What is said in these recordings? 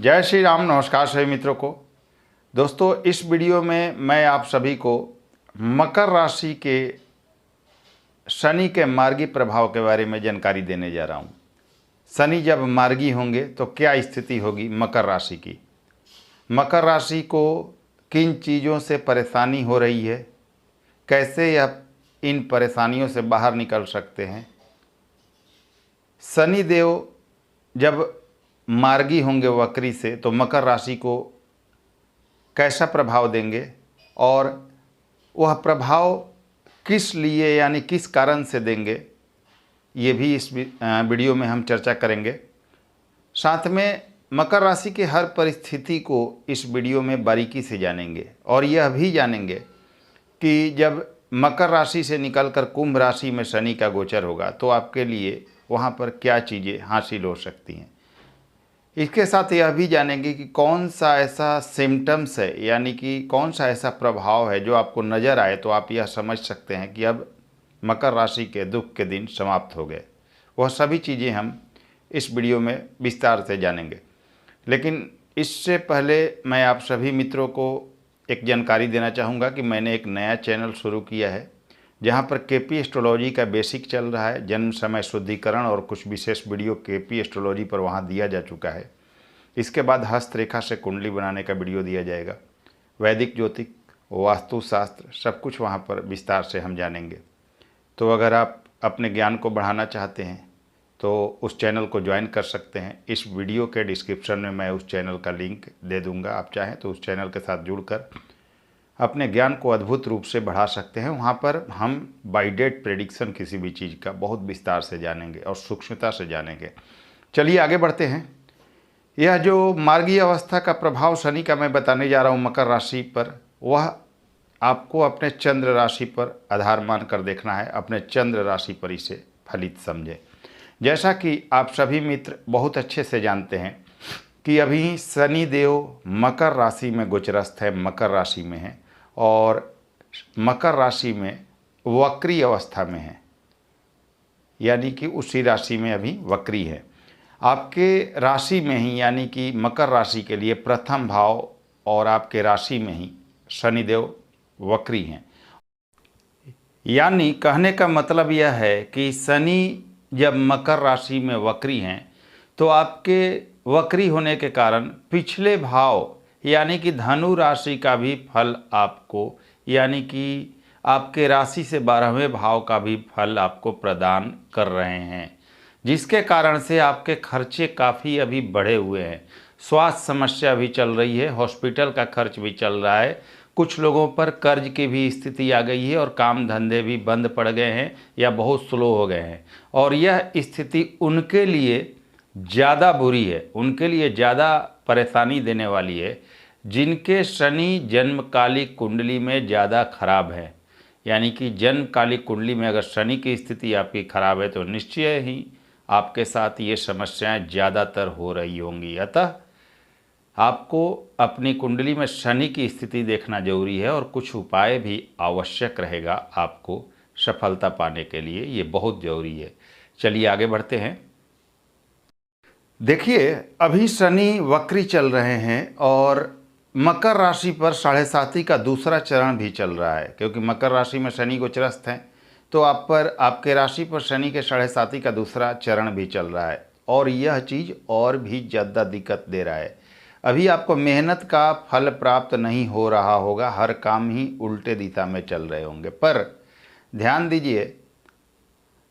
जय श्री राम। नमस्कार सभी मित्रों को। दोस्तों, इस वीडियो में मैं आप सभी को मकर राशि के शनि के मार्गी प्रभाव के बारे में जानकारी देने जा रहा हूं। शनि जब मार्गी होंगे तो क्या स्थिति होगी मकर राशि की। मकर राशि को किन चीज़ों से परेशानी हो रही है, कैसे यह इन परेशानियों से बाहर निकल सकते हैं। शनि देव जब मार्गी होंगे वक्री से तो मकर राशि को कैसा प्रभाव देंगे और वह प्रभाव किस लिए यानी किस कारण से देंगे, ये भी इस वीडियो में हम चर्चा करेंगे। साथ में मकर राशि के हर परिस्थिति को इस वीडियो में बारीकी से जानेंगे और यह भी जानेंगे कि जब मकर राशि से निकलकर कुंभ राशि में शनि का गोचर होगा तो आपके लिए वहाँ पर क्या चीज़ें हासिल हो सकती हैं। इसके साथ यह भी जानेंगे कि कौन सा ऐसा सिम्टम्स है यानी कि कौन सा ऐसा प्रभाव है जो आपको नज़र आए तो आप यह समझ सकते हैं कि अब मकर राशि के दुख के दिन समाप्त हो गए। वह सभी चीज़ें हम इस वीडियो में विस्तार से जानेंगे। लेकिन इससे पहले मैं आप सभी मित्रों को एक जानकारी देना चाहूँगा कि मैंने एक नया चैनल शुरू किया है जहाँ पर केपी एस्ट्रोलॉजी का बेसिक चल रहा है। जन्म समय शुद्धिकरण और कुछ विशेष वीडियो केपी एस्ट्रोलॉजी पर वहाँ दिया जा चुका है। इसके बाद हस्तरेखा से कुंडली बनाने का वीडियो दिया जाएगा। वैदिक ज्योतिष, वास्तुशास्त्र सब कुछ वहाँ पर विस्तार से हम जानेंगे। तो अगर आप अपने ज्ञान को बढ़ाना चाहते हैं तो उस चैनल को ज्वाइन कर सकते हैं। इस वीडियो के डिस्क्रिप्शन में मैं उस चैनल का लिंक दे दूँगा। आप चाहें तो उस चैनल के साथ जुड़कर अपने ज्ञान को अद्भुत रूप से बढ़ा सकते हैं। वहाँ पर हम बाय डेट प्रेडिक्शन किसी भी चीज़ का बहुत विस्तार से जानेंगे और सूक्ष्मता से जानेंगे। चलिए आगे बढ़ते हैं। यह जो मार्गी अवस्था का प्रभाव शनि का मैं बताने जा रहा हूँ मकर राशि पर, वह आपको अपने चंद्र राशि पर आधार मानकर देखना है। अपने चंद्र राशि पर इसे फलित समझें। जैसा कि आप सभी मित्र बहुत अच्छे से जानते हैं कि अभी शनि देव मकर राशि में गोचरस्थ है, मकर राशि में है और मकर राशि में वक्री अवस्था में है, यानी कि उसी राशि में अभी वक्री है। आपके राशि में ही यानी कि मकर राशि के लिए प्रथम भाव और आपके राशि में ही शनिदेव वक्री हैं। यानी कहने का मतलब यह है कि शनि जब मकर राशि में वक्री हैं तो आपके वक्री होने के कारण पिछले भाव यानी कि धनु राशि का भी फल आपको यानी कि आपके राशि से 12वें भाव का भी फल आपको प्रदान कर रहे हैं, जिसके कारण से आपके खर्चे काफ़ी अभी बढ़े हुए हैं। स्वास्थ्य समस्या भी चल रही है, हॉस्पिटल का खर्च भी चल रहा है, कुछ लोगों पर कर्ज की भी स्थिति आ गई है और काम धंधे भी बंद पड़ गए हैं या बहुत स्लो हो गए हैं। और यह स्थिति उनके लिए ज़्यादा बुरी है, उनके लिए ज़्यादा परेशानी देने वाली है जिनके शनि जन्मकालिक कुंडली में ज़्यादा खराब है। यानी कि जन्मकालिक कुंडली में अगर शनि की स्थिति आपकी खराब है तो निश्चय ही आपके साथ ये समस्याएं ज़्यादातर हो रही होंगी। अतः आपको अपनी कुंडली में शनि की स्थिति देखना जरूरी है और कुछ उपाय भी आवश्यक रहेगा आपको सफलता पाने के लिए, ये बहुत ज़रूरी है। चलिए आगे बढ़ते हैं। देखिए, अभी शनि वक्री चल रहे हैं और मकर राशि पर 7.5 का दूसरा चरण भी चल रहा है, क्योंकि मकर राशि में शनि गोचरस्थ हैं तो आप पर आपके राशि पर शनि के 7.5 का दूसरा चरण भी चल रहा है और यह चीज़ और भी ज़्यादा दिक्कत दे रहा है। अभी आपको मेहनत का फल प्राप्त नहीं हो रहा होगा, हर काम ही उल्टे दिशा में चल रहे होंगे। पर ध्यान दीजिए,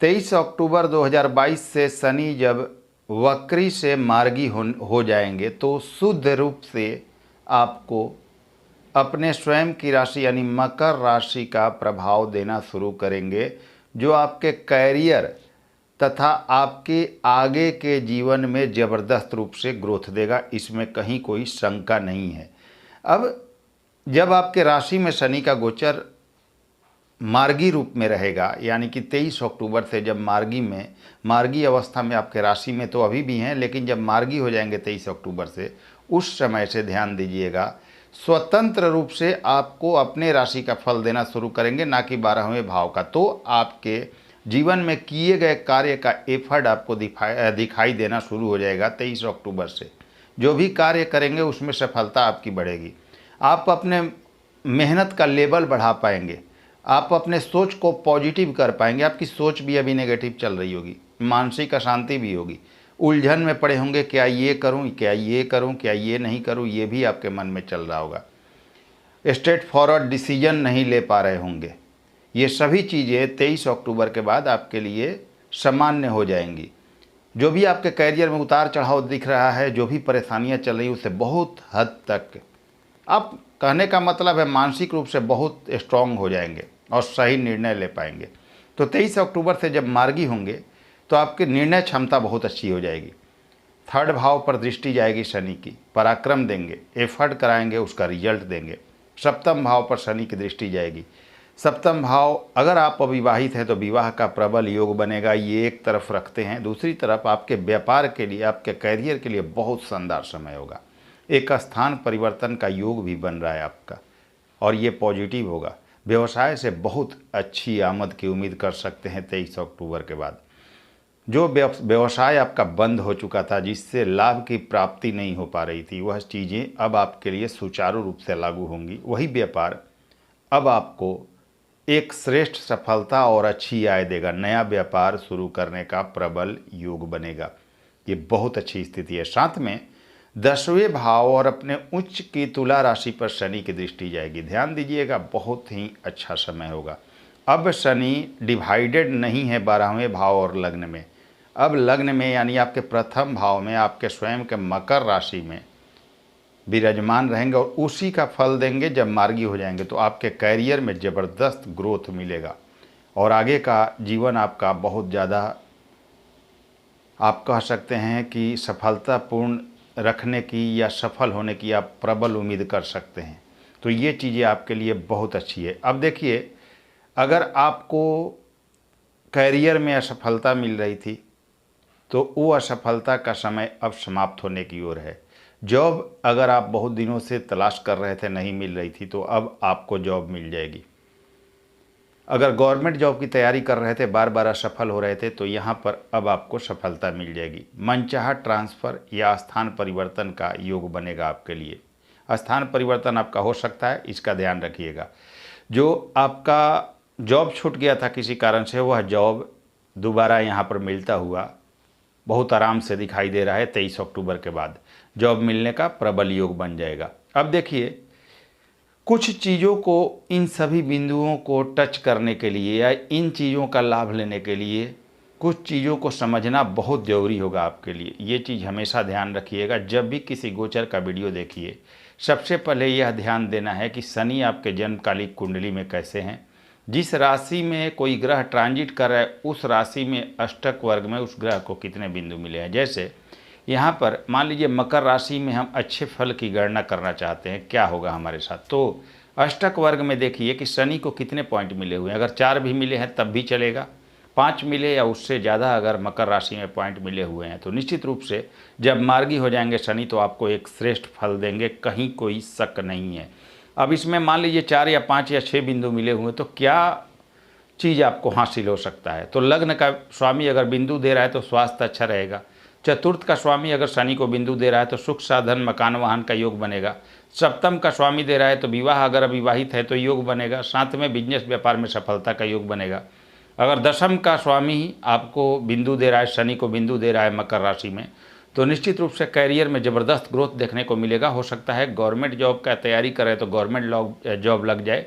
23 अक्टूबर 2022 से शनि जब वक्री से मार्गी हो जाएंगे तो शुद्ध रूप से आपको अपने स्वयं की राशि यानी मकर राशि का प्रभाव देना शुरू करेंगे, जो आपके कैरियर तथा आपके आगे के जीवन में ज़बरदस्त रूप से ग्रोथ देगा। इसमें कहीं कोई शंका नहीं है। अब जब आपके राशि में शनि का गोचर मार्गी रूप में रहेगा, यानी कि 23 अक्टूबर से जब मार्गी अवस्था में आपके राशि में तो अभी भी हैं, लेकिन जब मार्गी हो जाएंगे 23 अक्टूबर से, उस समय से ध्यान दीजिएगा स्वतंत्र रूप से आपको अपने राशि का फल देना शुरू करेंगे, ना कि 12वें भाव का। तो आपके जीवन में किए गए कार्य का एफर्ट आपको दिखाई देना शुरू हो जाएगा 23 अक्टूबर से। जो भी कार्य करेंगे उसमें सफलता आपकी बढ़ेगी। आप अपने मेहनत का लेवल बढ़ा पाएंगे, आप अपने सोच को पॉजिटिव कर पाएंगे। आपकी सोच भी अभी नेगेटिव चल रही होगी, मानसिक अशांति भी होगी, उलझन में पड़े होंगे, क्या ये करूं, क्या ये करूं, क्या ये नहीं करूं, ये भी आपके मन में चल रहा होगा। स्ट्रेट फॉरवर्ड डिसीजन नहीं ले पा रहे होंगे। ये सभी चीज़ें 23 अक्टूबर के बाद आपके लिए सामान्य हो जाएंगी। जो भी आपके करियर में उतार चढ़ाव दिख रहा है, जो भी परेशानियां चल रही, उससे बहुत हद तक आप, कहने का मतलब है, मानसिक रूप से बहुत स्ट्रांग हो जाएंगे और सही निर्णय ले पाएंगे। तो 23 अक्टूबर से जब मार्गी होंगे तो आपकी निर्णय क्षमता बहुत अच्छी हो जाएगी। 3rd भाव पर दृष्टि जाएगी शनि की, पराक्रम देंगे, एफर्ट कराएंगे, उसका रिजल्ट देंगे। 7म भाव पर शनि की दृष्टि जाएगी। 7म भाव, अगर आप अविवाहित हैं तो विवाह का प्रबल योग बनेगा, ये एक तरफ रखते हैं। दूसरी तरफ आपके व्यापार के लिए, आपके करियर के लिए बहुत शानदार समय होगा। एक स्थान परिवर्तन का योग भी बन रहा है आपका, और ये पॉजिटिव होगा। व्यवसाय से बहुत अच्छी आमद की उम्मीद कर सकते हैं 23 अक्टूबर के बाद। जो व्यवसाय आपका बंद हो चुका था, जिससे लाभ की प्राप्ति नहीं हो पा रही थी, वह चीज़ें अब आपके लिए सुचारू रूप से लागू होंगी। वही व्यापार अब आपको एक श्रेष्ठ सफलता और अच्छी आय देगा। नया व्यापार शुरू करने का प्रबल योग बनेगा। ये बहुत अच्छी स्थिति है। साथ में 10वें भाव और अपने उच्च की तुला राशि पर शनि की दृष्टि जाएगी। ध्यान दीजिएगा, बहुत ही अच्छा समय होगा। अब शनि डिवाइडेड नहीं है 12वें भाव और लग्न में। अब लग्न में, यानी आपके प्रथम भाव में, आपके स्वयं के मकर राशि में विराजमान रहेंगे और उसी का फल देंगे। जब मार्गी हो जाएंगे तो आपके करियर में ज़बरदस्त ग्रोथ मिलेगा और आगे का जीवन आपका बहुत ज़्यादा, आप कह सकते हैं कि सफलतापूर्ण रखने की या सफल होने की आप प्रबल उम्मीद कर सकते हैं। तो ये चीज़ें आपके लिए बहुत अच्छी है। अब देखिए, अगर आपको करियर में असफलता मिल रही थी तो वो असफलता का समय अब समाप्त होने की ओर है। जॉब अगर आप बहुत दिनों से तलाश कर रहे थे, नहीं मिल रही थी, तो अब आपको जॉब मिल जाएगी। अगर गवर्नमेंट जॉब की तैयारी कर रहे थे, बार बार असफल हो रहे थे, तो यहाँ पर अब आपको सफलता मिल जाएगी। मनचाहा ट्रांसफ़र या स्थान परिवर्तन का योग बनेगा आपके लिए। स्थान परिवर्तन आपका हो सकता है, इसका ध्यान रखिएगा। जो आपका जॉब छूट गया था किसी कारण से, वह जॉब दोबारा यहाँ पर मिलता हुआ बहुत आराम से दिखाई दे रहा है। 23 अक्टूबर के बाद जॉब मिलने का प्रबल योग बन जाएगा। अब देखिए, कुछ चीज़ों को, इन सभी बिंदुओं को टच करने के लिए या इन चीज़ों का लाभ लेने के लिए कुछ चीज़ों को समझना बहुत ज़रूरी होगा आपके लिए। ये चीज़ हमेशा ध्यान रखिएगा। जब भी किसी गोचर का वीडियो देखिए, सबसे पहले यह ध्यान देना है कि शनि आपके जन्मकालिक कुंडली में कैसे हैं। जिस राशि में कोई ग्रह ट्रांजिट कर रहा है, उस राशि में अष्टक वर्ग में उस ग्रह को कितने बिंदु मिले हैं। जैसे यहाँ पर मान लीजिए मकर राशि में हम अच्छे फल की गणना करना चाहते हैं, क्या होगा हमारे साथ, तो अष्टक वर्ग में देखिए कि शनि को कितने पॉइंट मिले हुए हैं। अगर 4 भी मिले हैं तब भी चलेगा, 5 मिले या उससे ज़्यादा अगर मकर राशि में पॉइंट मिले हुए हैं, तो निश्चित रूप से जब मार्गी हो जाएंगे शनि तो आपको एक श्रेष्ठ फल देंगे, कहीं कोई शक नहीं है। अब इसमें मान लीजिए 4 या 5 या 6 बिंदु मिले हुए, तो क्या चीज़ आपको हासिल हो सकता है। तो लग्न का स्वामी अगर बिंदु दे रहा है तो स्वास्थ्य अच्छा रहेगा। चतुर्थ का स्वामी अगर शनि को बिंदु दे रहा है तो सुख साधन मकान वाहन का योग बनेगा। सप्तम का स्वामी दे रहा है तो विवाह, अगर अविवाहित है तो योग बनेगा। साथ में बिजनेस व्यापार में सफलता का योग बनेगा। अगर दशम का स्वामी आपको बिंदु दे रहा है, शनि को बिंदु दे रहा है मकर राशि में, तो निश्चित रूप से करियर में ज़बरदस्त ग्रोथ देखने को मिलेगा। हो सकता है गवर्नमेंट जॉब का तैयारी करें तो गवर्नमेंट जॉब लग जाए,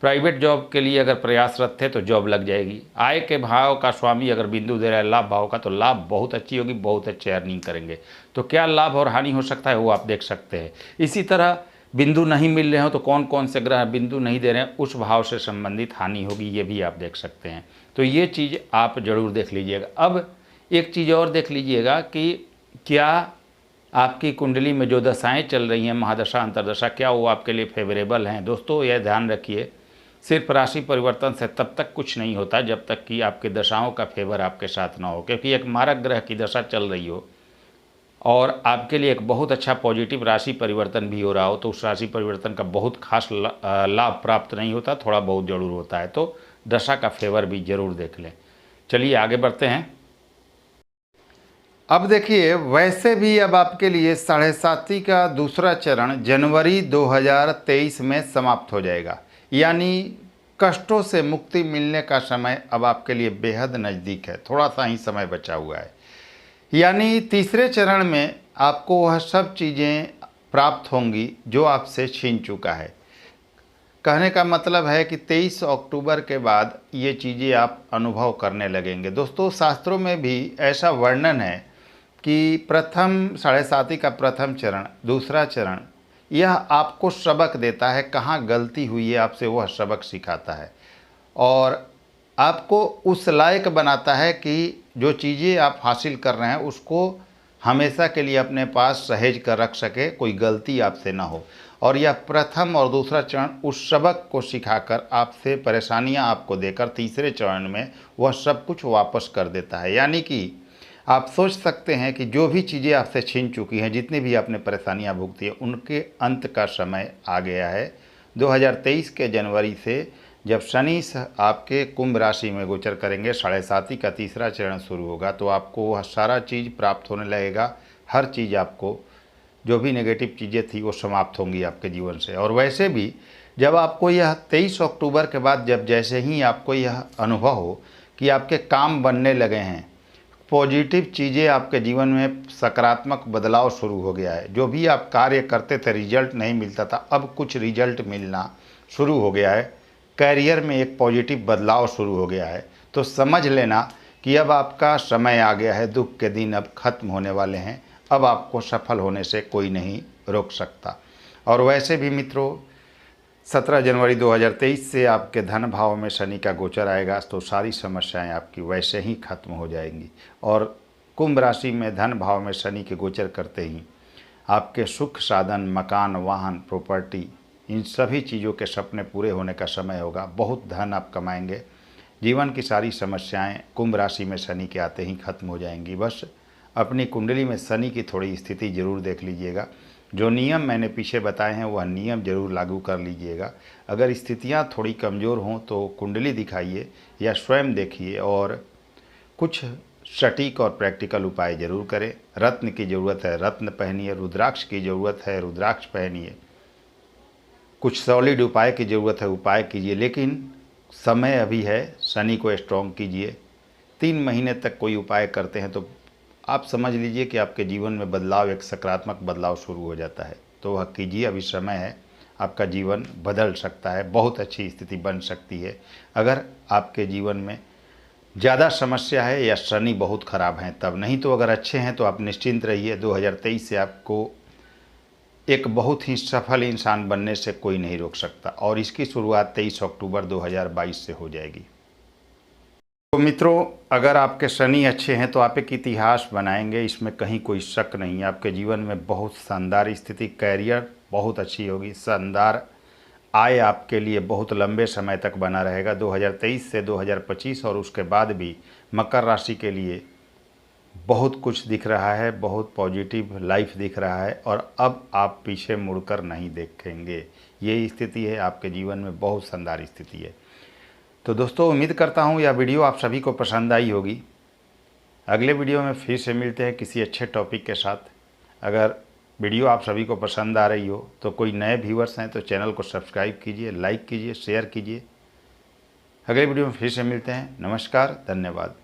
प्राइवेट जॉब के लिए अगर प्रयासरत थे तो जॉब लग जाएगी। आय के भाव का स्वामी अगर बिंदु दे रहा है लाभ भाव का, तो लाभ बहुत अच्छी होगी, बहुत अच्छे अर्निंग करेंगे। तो क्या लाभ और हानि हो सकता है वो आप देख सकते हैं। इसी तरह बिंदु नहीं मिल रहे हो तो कौन कौन से ग्रह बिंदु नहीं दे रहे हैं, उस भाव से संबंधित हानि होगी, ये भी आप देख सकते हैं। तो ये चीज़ आप ज़रूर देख लीजिएगा। अब एक चीज़ और देख लीजिएगा कि क्या आपकी कुंडली में जो दशाएँ चल रही हैं, महादशा अंतरदशा, क्या वो आपके लिए फेवरेबल हैं। दोस्तों यह ध्यान रखिए, सिर्फ राशि परिवर्तन से तब तक कुछ नहीं होता जब तक कि आपके दशाओं का फेवर आपके साथ ना हो। क्योंकि एक मारक ग्रह की दशा चल रही हो और आपके लिए एक बहुत अच्छा पॉजिटिव राशि परिवर्तन भी हो रहा हो, तो उस राशि परिवर्तन का बहुत खास लाभ प्राप्त नहीं होता, थोड़ा बहुत ज़रूर होता है। तो दशा का फेवर भी ज़रूर देख लें। चलिए आगे बढ़ते हैं। अब देखिए, वैसे भी अब आपके लिए साढ़े साती का दूसरा चरण जनवरी 2023 में समाप्त हो जाएगा, यानी कष्टों से मुक्ति मिलने का समय अब आपके लिए बेहद नज़दीक है। थोड़ा सा ही समय बचा हुआ है, यानी तीसरे चरण में आपको वह सब चीज़ें प्राप्त होंगी जो आपसे छीन चुका है। कहने का मतलब है कि 23 अक्टूबर के बाद ये चीज़ें आप अनुभव करने लगेंगे। दोस्तों, शास्त्रों में भी ऐसा वर्णन है कि प्रथम साढ़े साती का प्रथम चरण, दूसरा चरण, यह आपको सबक देता है, कहाँ गलती हुई है आपसे वह सबक सिखाता है और आपको उस लायक बनाता है कि जो चीज़ें आप हासिल कर रहे हैं उसको हमेशा के लिए अपने पास सहेज कर रख सके, कोई गलती आपसे ना हो। और यह प्रथम और दूसरा चरण उस सबक को सिखाकर आपसे परेशानियां आपको देकर तीसरे चरण में वह सब कुछ वापस कर देता है। यानी कि आप सोच सकते हैं कि जो भी चीज़ें आपसे छीन चुकी हैं, जितनी भी आपने परेशानियां भुगती हैं, उनके अंत का समय आ गया है। 2023 के जनवरी से जब शनि आपके कुंभ राशि में गोचर करेंगे, साढ़े साती का तीसरा चरण शुरू होगा, तो आपको वह सारा चीज़ प्राप्त होने लगेगा। हर चीज़ आपको, जो भी नेगेटिव चीज़ें थी वो समाप्त होंगी आपके जीवन से। और वैसे भी जब आपको यह 23 अक्टूबर के बाद जब जैसे ही आपको यह अनुभव हो कि आपके काम बनने लगे हैं, पॉजिटिव चीज़ें आपके जीवन में, सकारात्मक बदलाव शुरू हो गया है, जो भी आप कार्य करते थे रिजल्ट नहीं मिलता था, अब कुछ रिजल्ट मिलना शुरू हो गया है, कैरियर में एक पॉजिटिव बदलाव शुरू हो गया है, तो समझ लेना कि अब आपका समय आ गया है, दुख के दिन अब खत्म होने वाले हैं, अब आपको सफल होने से कोई नहीं रोक सकता। और वैसे भी मित्रों, 17 जनवरी 2023 से आपके धन भाव में शनि का गोचर आएगा, तो सारी समस्याएं आपकी वैसे ही खत्म हो जाएंगी। और कुंभ राशि में धन भाव में शनि के गोचर करते ही आपके सुख साधन, मकान, वाहन, प्रॉपर्टी, इन सभी चीज़ों के सपने पूरे होने का समय होगा। बहुत धन आप कमाएंगे। जीवन की सारी समस्याएं कुंभ राशि में शनि के आते ही खत्म हो जाएंगी। बस अपनी कुंडली में शनि की थोड़ी स्थिति जरूर देख लीजिएगा। जो नियम मैंने पीछे बताए हैं वह नियम जरूर लागू कर लीजिएगा। अगर स्थितियां थोड़ी कमज़ोर हों तो कुंडली दिखाइए या स्वयं देखिए और कुछ सटीक और प्रैक्टिकल उपाय जरूर करें। रत्न की ज़रूरत है, रत्न पहनिए। रुद्राक्ष की ज़रूरत है, रुद्राक्ष पहनिए। कुछ सॉलिड उपाय की ज़रूरत है, उपाय कीजिए। लेकिन समय अभी है, शनि को स्ट्रॉन्ग कीजिए। 3 महीने तक कोई उपाय करते हैं तो आप समझ लीजिए कि आपके जीवन में बदलाव, एक सकारात्मक बदलाव शुरू हो जाता है। तो वह कीजिए, अभी समय है, आपका जीवन बदल सकता है, बहुत अच्छी स्थिति बन सकती है। अगर आपके जीवन में ज़्यादा समस्या है या शनि बहुत ख़राब हैं तब, नहीं तो अगर अच्छे हैं तो आप निश्चिंत रहिए। 2023 से आपको एक बहुत ही सफल इंसान बनने से कोई नहीं रोक सकता और इसकी शुरुआत 23 अक्टूबर 2022 से हो जाएगी। तो मित्रों, अगर आपके शनि अच्छे हैं तो आप एक इतिहास बनाएंगे, इसमें कहीं कोई शक नहीं है। आपके जीवन में बहुत शानदार स्थिति, कैरियर बहुत अच्छी होगी, शानदार आय आपके लिए बहुत लंबे समय तक बना रहेगा। 2023 से 2025 और उसके बाद भी मकर राशि के लिए बहुत कुछ दिख रहा है, बहुत पॉजिटिव लाइफ दिख रहा है और अब आप पीछे मुड़कर नहीं देखेंगे। ये स्थिति है, आपके जीवन में बहुत शानदार स्थिति है। तो दोस्तों, उम्मीद करता हूँ यह वीडियो आप सभी को पसंद आई होगी। अगले वीडियो में फिर से मिलते हैं किसी अच्छे टॉपिक के साथ। अगर वीडियो आप सभी को पसंद आ रही हो तो कोई नए व्यूअर्स हैं तो चैनल को सब्सक्राइब कीजिए, लाइक कीजिए, शेयर कीजिए। अगले वीडियो में फिर से मिलते हैं। नमस्कार, धन्यवाद।